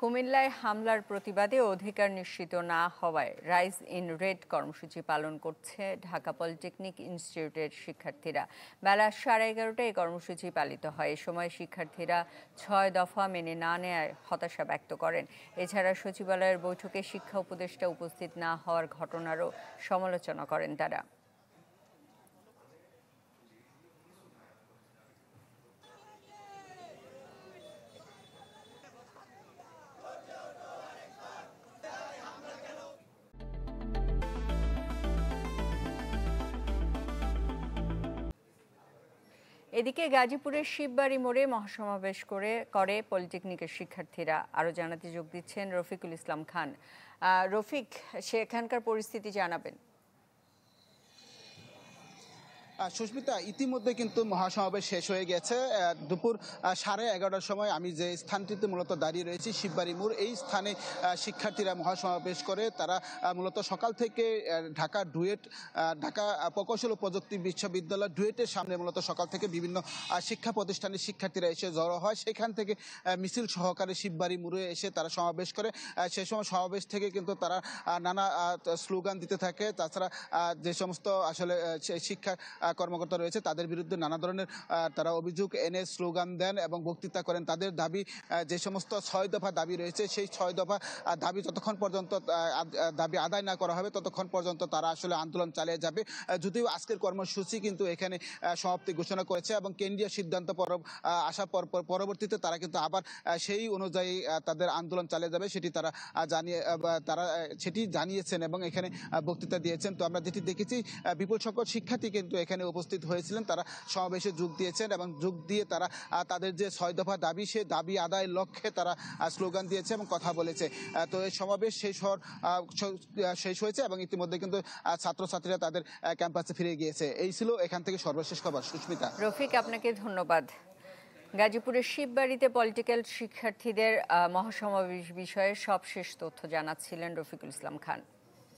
কুমিল্লায় হামলার প্রতিবাদে অধিকার নিশ্চিত না হওয়ায় রাইজ ইন রেড কর্মসূচি পালন করছে ঢাকা পলিটেকনিক ইনস্টিটিউটের শিক্ষার্থীরা। বেলা 11:30টায় এই কর্মসূচি পালিত হয়। এ সময় শিক্ষার্থীরা 6 দফা মেনে না নেওয়ায় হতাশা ব্যক্ত করেন। এছাড়া সচিবালয়ের বৈঠকে শিক্ষা উপদেষ্টা উপস্থিত না হওয়ার ঘটনারও সমালোচনা করেন তারা। এদিকে গাজীপুরের শিববাড়ি মোড়ে মহাসমাবেশ করে পলিটেকনিকের শিক্ষার্থীরা। আরও জানাতে যোগ দিচ্ছেন রফিকুল ইসলাম খান। রফিক, সেখানকার পরিস্থিতি জানাবেন। সুস্মিতা, ইতিমধ্যে কিন্তু মহাসমাবেশ শেষ হয়ে গেছে। দুপুর 11:30টার সময় আমি যে স্থানটিতে মূলত দাঁড়িয়ে রয়েছি, শিববাড়ি মোড়, এই স্থানে শিক্ষার্থীরা মহাসমাবেশ করে। তারা মূলত সকাল থেকে ঢাকা প্রকৌশল ও প্রযুক্তি বিশ্ববিদ্যালয় ডুয়েটের সামনে মূলত সকাল থেকে বিভিন্ন শিক্ষা প্রতিষ্ঠানের শিক্ষার্থীরা এসে জড়ো হয়। সেখান থেকে মিছিল সহকারে শিববাড়ি মোড়ে এসে তারা সমাবেশ করে। সে সময় সমাবেশ থেকে কিন্তু তারা নানা স্লোগান দিতে থাকে। তাছাড়া যে সমস্ত আসলে শিক্ষা কর্মকর্তা রয়েছে তাদের বিরুদ্ধে নানা ধরনের তারা অভিযোগ এনে স্লোগান দেন এবং বক্তৃতা করেন। তাদের দাবি, যে সমস্ত 6 দফা দাবি রয়েছে, সেই 6 দফা দাবি যতক্ষণ পর্যন্ত দাবি আদায় না করা হবে ততক্ষণ পর্যন্ত তারা আসলে আন্দোলন চালিয়ে যাবে। যদিও আজকের কর্মসূচি কিন্তু এখানে সমাপ্তি ঘোষণা করেছে এবং কেন্দ্রীয় সিদ্ধান্ত আসার পরবর্তীতে তারা কিন্তু আবার সেই অনুযায়ী তাদের আন্দোলন চালিয়ে যাবে, সেটি তারা জানিয়েছেন এবং এখানে বক্তৃতা দিয়েছেন। তো আমরা যেটি দেখেছি, বিপুল সংখ্যক শিক্ষার্থী কিন্তু এখানে উপস্থিত হয়েছিলেন। তারা সমাবেশে যোগ দিয়েছেন এবং যোগ দিয়ে তারা তাদের যে 6 দফা দাবি, সে দাবি আদায়ের লক্ষ্যে তারা স্লোগান দিয়েছে এবং কথা বলেছে। তো এই সমাবেশ শেষ হয়েছে এবং ইতিমধ্যে কিন্তু ছাত্রছাত্রীরা তাদের ক্যাম্পাসে ফিরে গিয়েছে। এই ছিল এখান থেকে সর্বশেষ খবর। সুস্মিতা। রফিক, আপনাকে ধন্যবাদ। গাজীপুরের শিববাড়িতে পলিটিক্যাল শিক্ষার্থীদের মহাসমাবেশ বিষয়ে সবশেষ তথ্য জানাচ্ছিলেন রফিকুল ইসলাম খান।